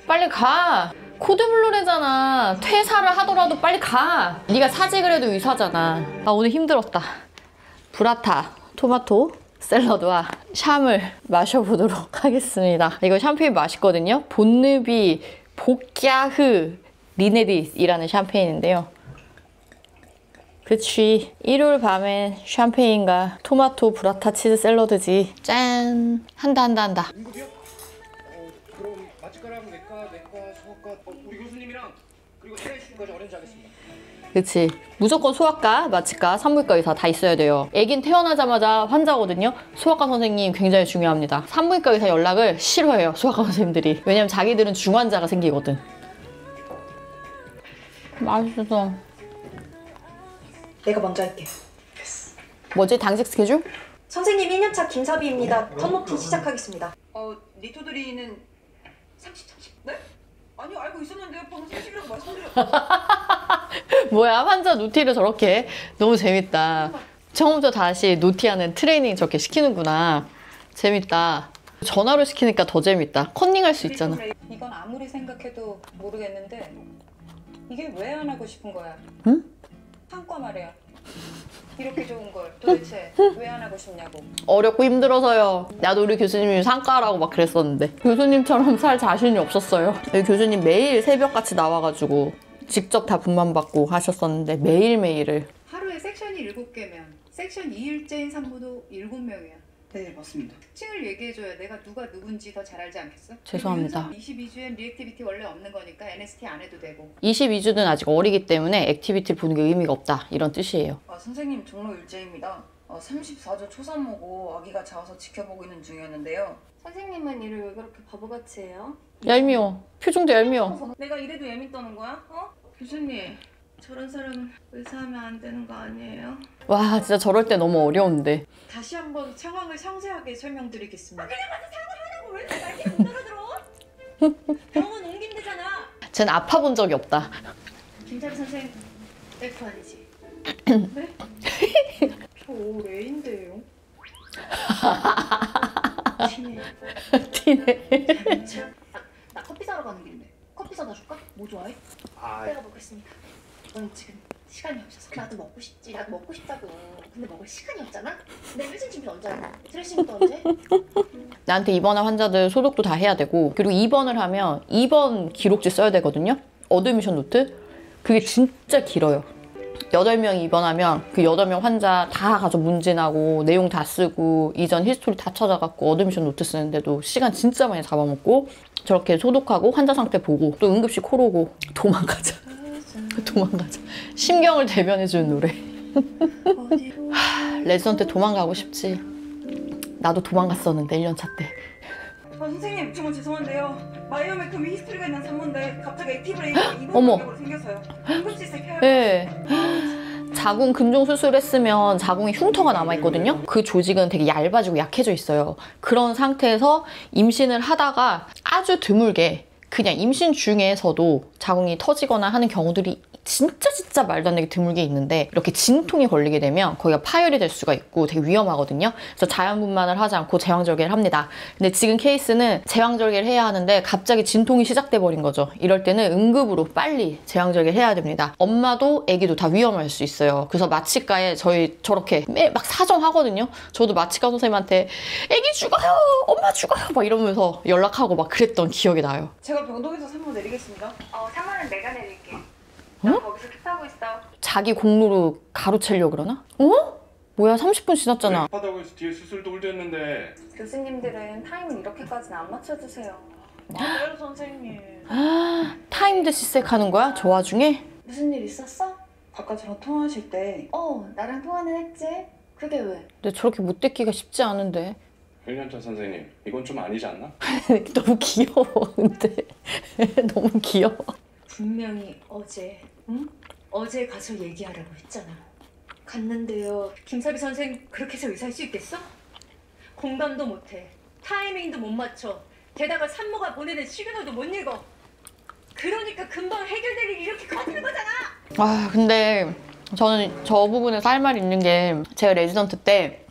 빨리 가. 코드블루래잖아. 퇴사를 하더라도 빨리 가. 네가 사직을 해도 의사잖아. 아, 오늘 힘들었다. 브라타 토마토 샐러드와 샴을 마셔보도록 하겠습니다. 이거 샴페인 맛있거든요. 본느비 복갸흐 리네디스이라는 샴페인인데요. 그치, 일요일 밤엔 샴페인과 토마토 브라타 치즈 샐러드지. 짠! 한다. 그럼 마취과랑 내과, 소아과, 우리 교수님이랑 그리고 테레시까지 어렌지 하겠습니다. 그치, 무조건 소아과, 마취과, 산부인과 의사 다 있어야 돼요. 애긴 태어나자마자 환자거든요. 소아과 선생님 굉장히 중요합니다. 산부인과 의사 연락을 싫어해요, 소아과 선생님들이. 왜냐면 자기들은 중환자가 생기거든. 맛있어. 내가 먼저 할게. 뭐지? 당직 스케줄? 선생님 1년차 김사비입니다. 턴높이 시작하겠습니다. 니토드리는 30. 네? 아니 알고 있었는데요. 방금 30이라고 말씀드렸. 뭐야, 환자 노티를 저렇게 해? 너무 재밌다. 처음부터 다시 노티하는 트레이닝 저렇게 시키는구나. 재밌다. 전화로 시키니까 더 재밌다. 컨닝할 수 있잖아. 이건 아무리 생각해도 모르겠는데 이게 왜 안 하고 싶은 거야? 응? 상과 말이야. 이렇게 좋은 걸 도대체 왜 안 하고 싶냐고. 어렵고 힘들어서요. 나도 우리 교수님이 상과라고 막 그랬었는데 교수님처럼 살 자신이 없었어요. 우리 교수님 매일 새벽같이 나와가지고 직접 다 분만 받고 하셨었는데 매일매일을. 하루에 섹션이 7개면 섹션 2일째인 산부도 7명이야. 네 맞습니다. 특징을 얘기해줘야 내가 누가 누군지 더 잘 알지 않겠어? 죄송합니다. 22주엔 리액티비티 원래 없는 거니까 NST 안 해도 되고. 22주는 아직 어리기 때문에 액티비티를 보는 게 의미가 없다, 이런 뜻이에요. 선생님 종로 일제입니다. 34주 초산모고 아기가 자와서 지켜보고 있는 중이었는데요. 선생님은 일을 왜 그렇게 바보같이 해요? 얄미워. 표정도 얄미워. 내가 이래도 예민 떠는 거야? 교수님 저런 사람은 의사하면 안 되는 거 아니에요? 와, 진짜 저럴 때 너무 어려운데. 다시 한번 상황을 상세하게 설명드리겠습니다. 그냥 맞아 상관하라고 왜 이렇게 날 못 알아들어? 병원 옮긴대잖아. 쟨 아파본 적이 없다. 김자비 선생 F 아니지? 네? 저 A인데요. 티네. 나 커피 사러 가는 길인데 커피 사다 줄까? 뭐 좋아해? 내가 먹겠습니다. 너는 지금 시간이 없어서. 나도 먹고 싶지. 나도 먹고 싶다고. 근데 먹을 시간이 없잖아? 내 회생 준비 언제 하냐? 드레싱부터 언제? 나한테 입원한 환자들 소독도 다 해야 되고, 그리고 입원을 하면 입원 기록지 써야 되거든요. 어드미션 노트? 그게 진짜 길어요. 8명 입원하면 그 8명 환자 다 가서 문진하고 내용 다 쓰고 이전 히스토리 다 찾아갖고 어드미션 노트 쓰는데도 시간 진짜 많이 잡아먹고, 저렇게 소독하고 환자 상태 보고 또 응급실 코로고 도망가자. 도망가자. 심경을 대변해주는 노래. 레지던트 도망가고 싶지. 나도 도망갔었는데 1년차 때. 선생님 정말 죄송한데요. 마이오메크미 히스토리가 있는 산모인데 갑자기 액티브레이가 어머. 이동적으로 생겨서요. 응급실세 켜야 네. 자궁 근종 수술했으면 자궁에 흉터가 남아있거든요. 그 조직은 되게 얇아지고 약해져 있어요. 그런 상태에서 임신을 하다가 아주 드물게 그냥 임신 중에서도 자궁이 터지거나 하는 경우들이 진짜 말도 안 되게 드물게 있는데, 이렇게 진통이 걸리게 되면 거기가 파열이 될 수가 있고 되게 위험하거든요. 그래서 자연분만을 하지 않고 제왕절개를 합니다. 근데 지금 케이스는 제왕절개를 해야 하는데 갑자기 진통이 시작돼 버린 거죠. 이럴 때는 응급으로 빨리 제왕절개를 해야 됩니다. 엄마도 아기도 다 위험할 수 있어요. 그래서 마취과에 저희 저렇게 매일 막 사정하거든요. 저도 마취과 선생님한테 아기 죽어요! 엄마 죽어요! 막 이러면서 연락하고 막 그랬던 기억이 나요. 제가 병동에서 산모 내리겠습니다. 상관은 내가 내릴게. 응? 거기서 킵하고 있어. 자기 공로로 가로채려고 그러나? 어? 뭐야, 30분 지났잖아. 하다고 해서 뒤에 수술도 홀드했는데. 교수님들은 타임은 이렇게까지는 안 맞춰주세요. 맞아요 선생님. 타임드 시색 하는 거야? 저 와중에? 무슨 일 있었어? 아까 저랑 통화하실 때 나랑 통화는 했지. 그게 왜? 근데 저렇게 못 듣기가 쉽지 않은데. 1년차 선생님, 이건 좀 아니지 않나? 너무 귀여워, 근데. 너무 귀여워. 분명히 어제, 응? 어제 가서 얘기하라고 했잖아. 갔는데요. 김사비 선생 그렇게 해서 의사할 수 있겠어? 공감도 못해. 타이밍도 못 맞춰. 게다가 산모가 보내는 시그널도 못 읽어. 그러니까 금방 해결될 일이 이렇게 커지는 거잖아. 아, 근데 저는 저 부분에서 할 말이 있는 게, 제가 레지던트 때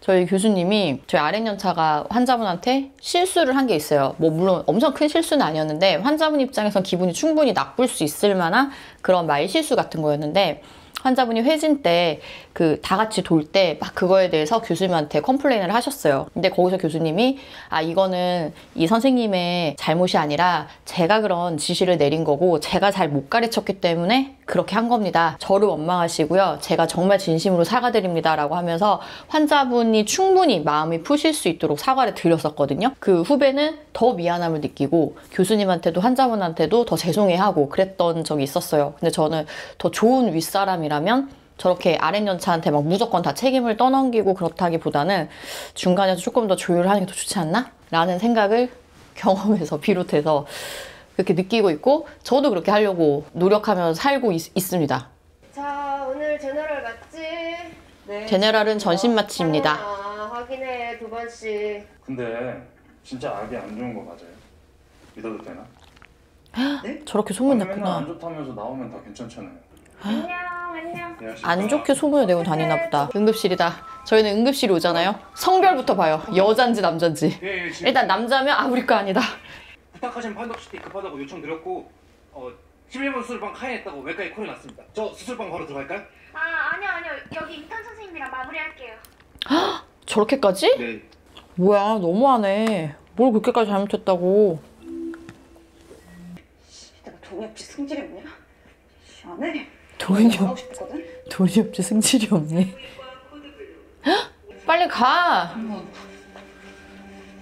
저희 교수님이 저희 RN연차가 환자분한테 실수를 한 게 있어요. 뭐 물론 엄청 큰 실수는 아니었는데 환자분 입장에선 기분이 충분히 나쁠 수 있을 만한 그런 말 실수 같은 거였는데 환자분이 회진 때 그 다 같이 돌 때 막 그거에 대해서 교수님한테 컴플레인을 하셨어요. 근데 거기서 교수님이 아 이거는 이 선생님의 잘못이 아니라 제가 그런 지시를 내린 거고 제가 잘 못 가르쳤기 때문에 그렇게 한 겁니다. 저를 원망하시고요. 제가 정말 진심으로 사과드립니다. 라고 하면서 환자분이 충분히 마음이 푸실 수 있도록 사과를 드렸었거든요. 그 후배는 더 미안함을 느끼고 교수님한테도 환자분한테도 더 죄송해하고 그랬던 적이 있었어요. 근데 저는 더 좋은 윗사람이라면 저렇게 RN연차한테 막 무조건 다 책임을 떠넘기고 그렇다기보다는 중간에서 조금 더 조율하는 게 더 좋지 않나? 라는 생각을 경험에서 비롯해서 그렇게 느끼고 있고 저도 그렇게 하려고 노력하면서 살고 있습니다. 자, 오늘 제너럴 맞지? 네. 제네랄은 전신 마취입니다. 확인해 2번씩. 근데 진짜 악이 안 좋은 거 맞아요? 믿어도 되나? 저렇게 맨날 안 소문냈구나. 좋다면서 나오면 다 괜찮잖아요. 안녕. 안 좋게 소문을 내고 다니나 보다. 응급실이다. 저희는 응급실이 오잖아요. 성별부터 봐요. 여잔지 남잔지. 예, 지금 일단 남자면 아 우리 거 아니다. 부탁하신 판독시티 급하다고 요청드렸고 11번 수술방 카인했다고 외과에 콜이 났습니다. 저 수술방 바로 들어갈까요? 아니요. 여기 인턴 선생님이랑 마무리할게요. 저렇게까지? 네. 뭐야 너무하네. 뭘 그렇게까지 잘못했다고. 내가 돈이 없지 승질이 없냐? 시원해. 돈이 하고 싶거든. 돈이 없지 승질이 없네. 빨리 가.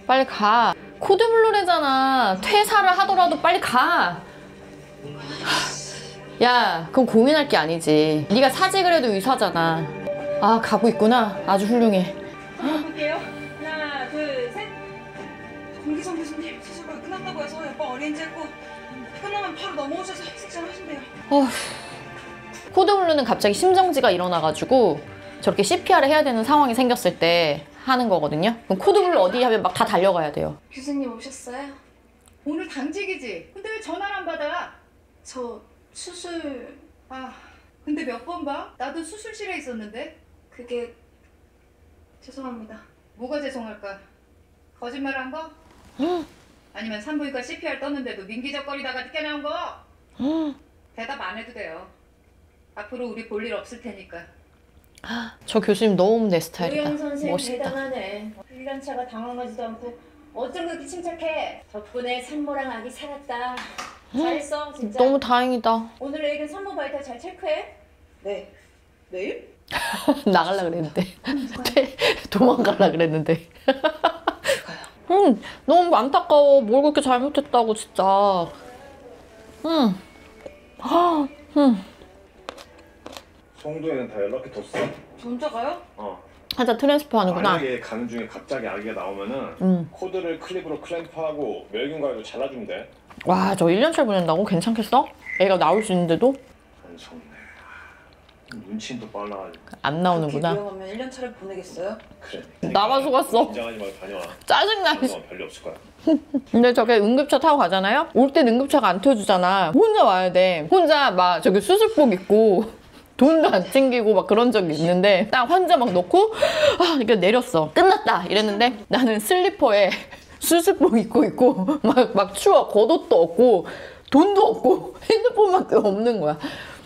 빨리 가. 코드블루래잖아. 퇴사를 하더라도 빨리 가. 야, 그럼 고민할 게 아니지. 네가 사직을 해도 의사잖아. 아, 가고 있구나. 아주 훌륭해. 볼게요. 하나, 둘, 셋. 공기성 교수님 수술가 끝났다고 해서 옆방 어린이집 했고 끝나면 바로 넘어오셔서 식사를 하신대요. 코드블루는 갑자기 심정지가 일어나가지고 저렇게 CPR을 해야 되는 상황이 생겼을 때 하는 거거든요. 그럼 코드블루 어디 하면 막 다 달려가야 돼요. 교수님 오셨어요? 오늘 당직이지? 근데 왜 전화를 안 받아? 저 수술 근데 몇 번 봐? 나도 수술실에 있었는데? 그게 죄송합니다. 뭐가 죄송할까? 거짓말 한 거? 아니면 산부인과 CPR 떴는데도 민기적거리다가 늦게 나온 거? 대답 안 해도 돼요. 앞으로 우리 볼 일 없을 테니까. 저 교수님 너무 내 스타일이다. 우영 선생 멋있다. 대단하네. 1년차가 당황하지도 않고 어쩜 그렇게 침착해. 덕분에 산모랑 아기 살았다. 잘했어 진짜. 너무 다행이다. 오늘 내일은 산모 바이탈 잘 체크해. 네. 내일? 나갈라 그랬는데. 도망갈라 그랬는데. 너무 안타까워. 뭘 그렇게 잘못했다고 진짜. 송도에는 다 연락해뒀어. 저 혼자 가요? 한자 트랜스퍼 하는구나. 만약에 가는 중에 갑자기 아기가 나오면은 코드를 클립으로 클램프하고 멸균 가위로 잘라주면 돼. 와, 저 1년차 보낸다고? 괜찮겠어? 애가 나올 수 있는데도? 안 속네. 눈치는 또 빨라가지고. 안 나오는구나. 그렇게 위험하면 1년차를 보내겠어요? 그래. 나만 속았어. 긴장하지 말고 다녀와. 짜증나. 그동안 별일 없을 거야. 근데 저게 응급차 타고 가잖아요? 올 땐 응급차가 안 태워주잖아. 혼자 와야 돼. 혼자 막 저기 수술복 입고 돈도 안 챙기고 막 그런 적이 있는데 딱 환자 막 넣고 이렇게 내렸어. 끝났다 이랬는데 나는 슬리퍼에 수술복 입고 있고 막 추워. 겉옷도 없고 돈도 없고 핸드폰밖에 없는 거야.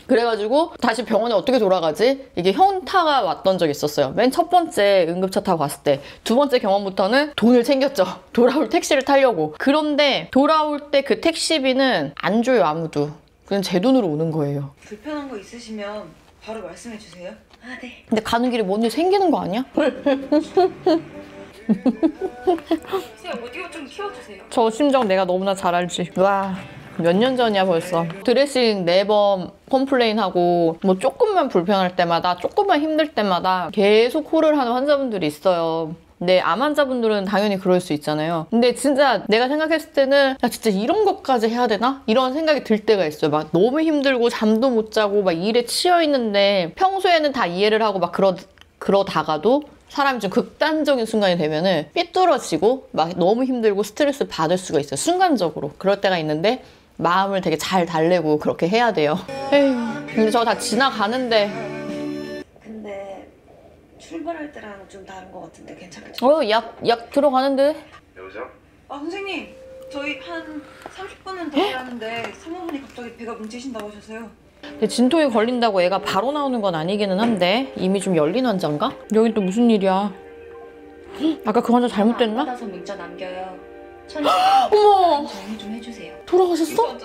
그래가지고 다시 병원에 어떻게 돌아가지? 이게 현타가 왔던 적이 있었어요. 맨 첫 번째 응급차 타고 갔을 때. 두 번째 경험부터는 돈을 챙겼죠. 돌아올 택시를 타려고. 그런데 돌아올 때 그 택시비는 안 줘요, 아무도. 그냥 제 돈으로 오는 거예요. 불편한 거 있으시면 바로 말씀해 주세요. 아 네. 근데 가는 길에 뭔 일 생기는 거 아니야? 선생님 오디오 좀 키워주세요. 저 심정 내가 너무나 잘 알지. 와, 몇 년 전이야 벌써. 드레싱 4번 컴플레인하고 뭐 조금만 불편할 때마다 조금만 힘들 때마다 계속 콜을 하는 환자분들이 있어요. 근데 암 환자분들은 당연히 그럴 수 있잖아요. 근데 진짜 내가 생각했을 때는 야 진짜 이런 것까지 해야 되나? 이런 생각이 들 때가 있어요. 막 너무 힘들고 잠도 못 자고 막 일에 치여 있는데 평소에는 다 이해를 하고 막 그러다가도 사람이 좀 극단적인 순간이 되면은 삐뚤어지고 막 너무 힘들고 스트레스 받을 수가 있어요. 순간적으로. 그럴 때가 있는데 마음을 되게 잘 달래고 그렇게 해야 돼요. 에휴, 근데 저거 다 지나가는데. 근데 출발할 때랑 좀 다른 것 같은데 괜찮겠죠? 약 들어가는데? 여보세요? 아 선생님 저희 한 30분은 더 일하는데 사모분이 갑자기 배가 뭉치신다고 하셔서요. 근데 진통이 걸린다고 애가 바로 나오는 건 아니기는 한데 이미 좀 열린 환자인가? 여긴 또 무슨 일이야? 아까 그 환자 잘못됐나? 받아서 문자 남겨요. 어머! 정리 좀 해주세요. 돌아가셨어?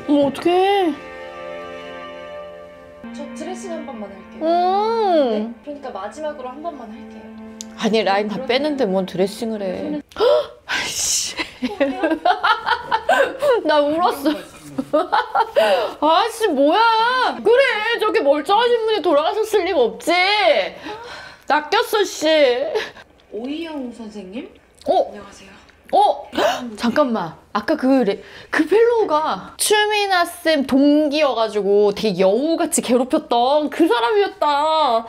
어머 어떡해. 저 드레싱 한 번만 할게요. 네? 그러니까 마지막으로 한 번만 할게요. 아니 라인 다 빼는데 뭔 드레싱을 해. 아이씨. 나 울었어. 아씨 뭐야. 그래 저렇게 멀쩡하신 분이 돌아가셨을 리가 없지. 낚였어 씨. 오이영 선생님? 안녕하세요. 잠깐만. 아까 그 펠로우가 추미나 쌤 동기여가지고 되게 여우같이 괴롭혔던 그 사람이었다.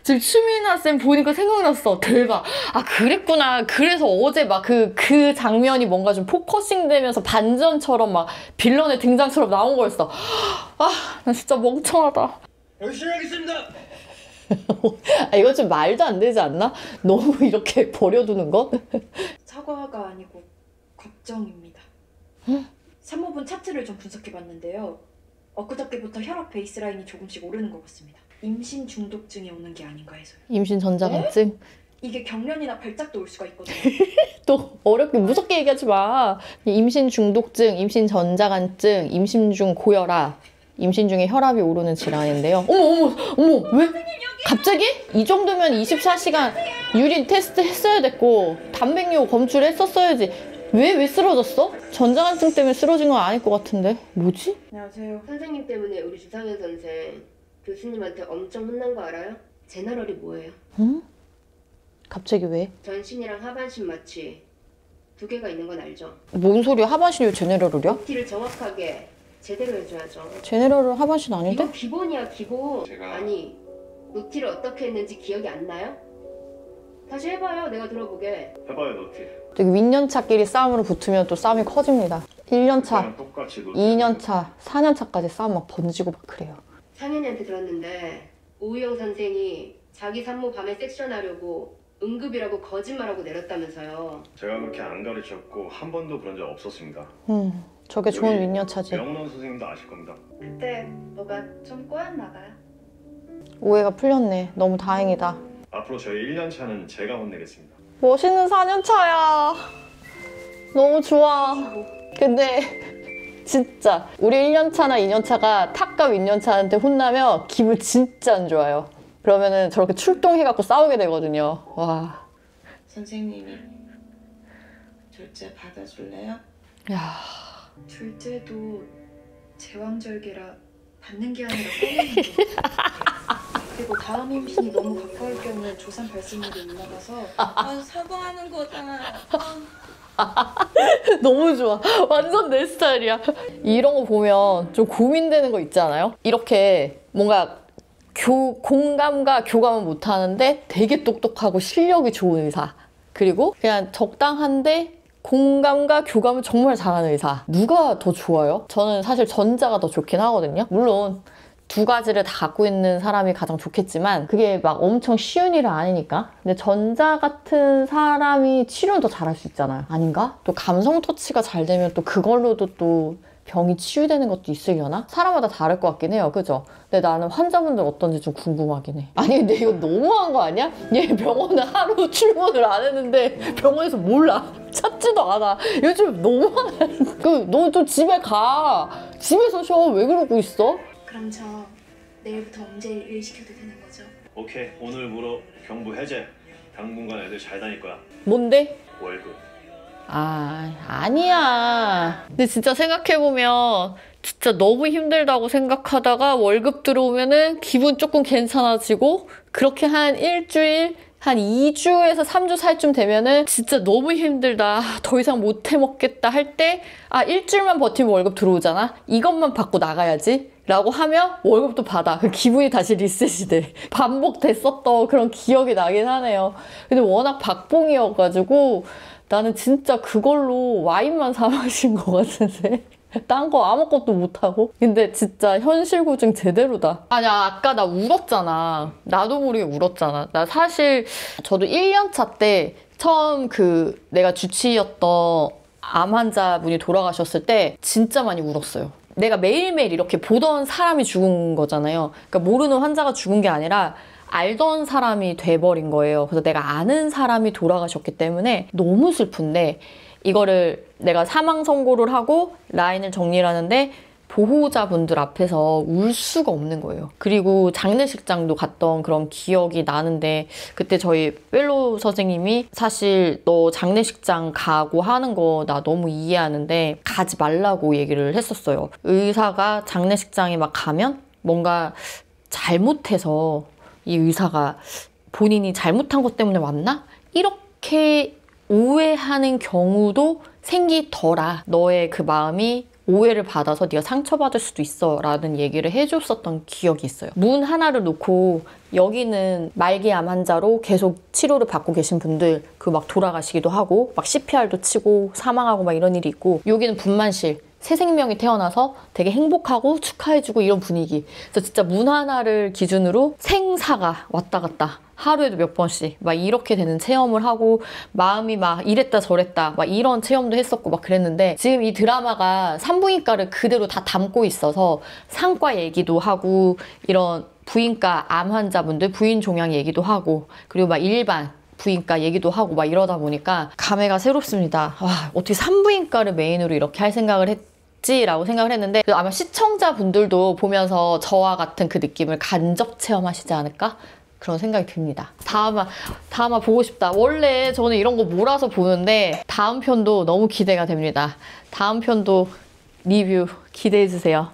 지금 추미나 쌤 보니까 생각났어. 대박. 아 그랬구나. 그래서 어제 막 그 장면이 뭔가 좀 포커싱 되면서 반전처럼 막 빌런의 등장처럼 나온 거였어. 아 나 진짜 멍청하다. 열심히 하겠습니다. 아 이거 좀 말도 안 되지 않나? 너무 이렇게 버려두는 거? 사과가 아니고 걱정입니다. 산모분 차트를 좀 분석해봤는데요. 엊그저께부터 혈압 베이스라인이 조금씩 오르는 것 같습니다. 임신 중독증이 오는 게 아닌가 해서요. 임신 전자감증? 이게 경련이나 발작도 올 수가 있거든요. 또 어렵게 무섭게 얘기하지 마. 임신 중독증, 임신 전자간증, 임신 중 고혈압, 임신 중에 혈압이 오르는 질환인데요. 어머 왜? 갑자기? 이 정도면 24시간 유린 테스트 했어야 됐고 단백뇨 검출을 했었어야지. 왜 쓰러졌어? 전자간증 때문에 쓰러진 건 아닐 것 같은데. 뭐지? 안녕하세요. 선생님 때문에 우리 주상현 선생 교수님한테 엄청 혼난 거 알아요? 제너럴이 뭐예요? 응? 갑자기 왜? 전신이랑 하반신 마취 두 개가 있는 건 알죠? 뭔 소리야? 하반신이 왜 제네럴이야? 티를 정확하게 제대로 해줘야죠. 제네럴은 하반신 아닌데? 이거 기본이야 기본. 제가- 아니 노티를 어떻게 했는지 기억이 안 나요? 다시 해봐요. 내가 들어보게. 해봐요 노티. 되게 윗년차끼리 싸움으로 붙으면 또 싸움이 커집니다. 1년차, 그냥 똑같이 노티. 2년차, 4년차까지 싸움 막 번지고 막 그래요. 상현이한테 들었는데 오우영 선생이 자기 산모 밤에 섹션하려고 응급이라고 거짓말하고 내렸다면서요. 제가 그렇게 안 가르쳤고 한 번도 그런 적 없었습니다. 저게 좋은 여기 윗년차지. 명훈원 선생님도 아실 겁니다. 그때 뭐가 좀 꼬였나 봐요. 오해가 풀렸네. 너무 다행이다. 앞으로 저희 1년 차는 제가 혼내겠습니다. 멋있는 4년차야. 너무 좋아. 근데 진짜 우리 1년차나 2년차가 탑과 윗년차한테 혼나면 기분 진짜 안 좋아요. 그러면은 저렇게 출동해갖고 싸우게 되거든요. 와. 선생님이 둘째 받아줄래요? 야. 둘째도 제왕절개라 받는 게 아니라 꺼내는 거. 그리고 다음 임신이 너무 가까울 경우에 조산 발생률이 올라가서 사과하는 거잖아. 너무 좋아. 완전 내 스타일이야. 이런 거 보면 좀 고민되는 거 있지 않아요? 이렇게 뭔가 공감과 교감은 못하는데 되게 똑똑하고 실력이 좋은 의사. 그리고 그냥 적당한데 공감과 교감을 정말 잘하는 의사. 누가 더 좋아요? 저는 사실 전자가 더 좋긴 하거든요. 물론 두 가지를 다 갖고 있는 사람이 가장 좋겠지만 그게 막 엄청 쉬운 일은 아니니까. 근데 전자 같은 사람이 치료는 더 잘할 수 있잖아요. 아닌가? 또 감성 터치가 잘 되면 또 그걸로도 또 병이 치유되는 것도 있으려나? 사람마다 다를 것 같긴 해요. 그죠? 근데 나는 환자분들 어떤지 좀 궁금하긴 해. 아니 근데 이거 너무한 거 아니야? 얘 병원에 하루 출근을 안 했는데 병원에서 몰라. 찾지도 않아. 요즘 너무하네. 너 좀 집에 가. 집에서 쉬어. 왜 그러고 있어? 그럼 저 내일부터 언제 일 시켜도 되는 거죠? 오케이 오늘부로 경부 해제. 당분간 애들 잘 다닐 거야. 뭔데? 월급. 아니야. 근데 진짜 생각해보면 진짜 너무 힘들다고 생각하다가 월급 들어오면은 기분 조금 괜찮아지고 그렇게 한 일주일, 한 2주에서 3주 살쯤 되면은 진짜 너무 힘들다. 더 이상 못 해먹겠다 할 때 일주일만 버티면 월급 들어오잖아. 이것만 받고 나가야지. 라고 하면 월급도 받아. 그 기분이 다시 리셋이 돼. 반복됐었던 그런 기억이 나긴 하네요. 근데 워낙 박봉이어가지고 나는 진짜 그걸로 와인만 사 마신 것 같은데. 딴 거 아무것도 못하고. 근데 진짜 현실고증 제대로다. 아니야, 아까 나 울었잖아. 나도 모르게 울었잖아. 나 사실 저도 1년차 때 처음 내가 주치의였던 암 환자분이 돌아가셨을 때 진짜 많이 울었어요. 내가 매일매일 이렇게 보던 사람이 죽은 거잖아요. 그러니까 모르는 환자가 죽은 게 아니라 알던 사람이 돼버린 거예요. 그래서 내가 아는 사람이 돌아가셨기 때문에 너무 슬픈데 이거를 내가 사망 선고를 하고 라인을 정리를 하는데 보호자분들 앞에서 울 수가 없는 거예요. 그리고 장례식장도 갔던 그런 기억이 나는데 그때 저희 펠로우 선생님이 사실 너 장례식장 가고 하는 거 나 너무 이해하는데 가지 말라고 얘기를 했었어요. 의사가 장례식장에 막 가면 뭔가 잘못해서 이 의사가 본인이 잘못한 것 때문에 왔나? 이렇게 오해하는 경우도 생기더라. 너의 그 마음이 오해를 받아서 네가 상처받을 수도 있어 라는 얘기를 해줬었던 기억이 있어요. 문 하나를 놓고 여기는 말기암 환자로 계속 치료를 받고 계신 분들 막 돌아가시기도 하고 막 CPR도 치고 사망하고 막 이런 일이 있고 여기는 분만실 새 생명이 태어나서 되게 행복하고 축하해주고 이런 분위기. 그래서 진짜 문 하나를 기준으로 생사가 왔다 갔다 하루에도 몇 번씩 막 이렇게 되는 체험을 하고 마음이 막 이랬다 저랬다 막 이런 체험도 했었고 막 그랬는데 지금 이 드라마가 산부인과를 그대로 다 담고 있어서 상과 얘기도 하고 이런 부인과 암 환자분들 부인 종양 얘기도 하고 그리고 막 일반 부인과 얘기도 하고 막 이러다 보니까 감회가 새롭습니다. 와, 어떻게 산부인과를 메인으로 이렇게 할 생각을 라고 생각을 했는데 아마 시청자분들도 보면서 저와 같은 그 느낌을 간접 체험하시지 않을까? 그런 생각이 듭니다. 다음화 보고 싶다. 원래 저는 이런 거 몰아서 보는데 다음 편도 너무 기대가 됩니다. 다음 편도 리뷰 기대해주세요.